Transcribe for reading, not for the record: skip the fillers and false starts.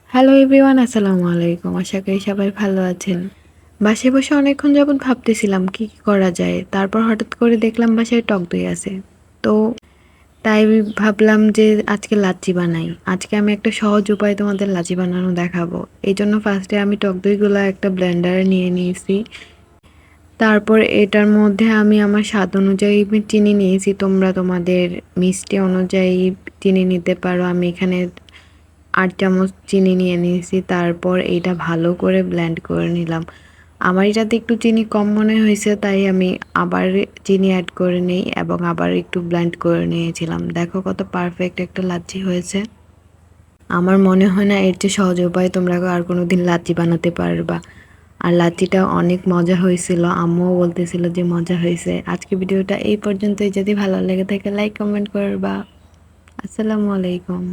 Hello everyone, আসসালামু আলাইকুম। আশা করি সবাই ভালো আছেন। বাসায় বসে অনেকক্ষণ যাবৎ ভাবতেছিলাম কি করা যায়। তারপর হঠাৎ করে দেখলাম বাসায় টক দই আছে। তো তাই ভাবলাম যে আজকে লাচ্ছি বানাই। আজকে আমি একটা সহজ উপায়ে তোমাদের লাচ্ছি বানানো দেখাবো। এইজন্য ফার্স্টে আমি টক দইগুলা একটা ব্লেন্ডারে নিয়ে নিয়েছি। তারপর এটার মধ্যে আমি আমার স্বাদ অনুযায়ী চিনি নিয়েছি। তোমরা তোমাদের মিষ্টি অনুযায়ী চিনি নিতে পারো। আমি এখানে ৮ চামচ চিনি নিয়ে নিয়েছি। তারপর এইটা ভালো করে ব্লেন্ড করে নিলাম। আমার এটাতে একটু চিনি কম মনে হয়েছে, তাই আমি আবার চিনি অ্যাড করে নেই এবং আবার একটু ব্লেন্ড করে নিয়েছিলাম। দেখো কত পারফেক্ট একটা লাচ্ছি হয়েছে। আমার মনে হয় না এর চেয়ে সহজ উপায়ে তোমরা আর কোনোদিন লাচ্ছি বানাতে পারবা। আর লাচ্ছিটা অনেক মজা হয়েছিল। আম্মুও বলতেছিল যে মজা হয়েছে। আজকে ভিডিওটা এই পর্যন্তই। যদি ভালো লেগে থাকে লাইক কমেন্ট করবা। আসসালামু আলাইকুম।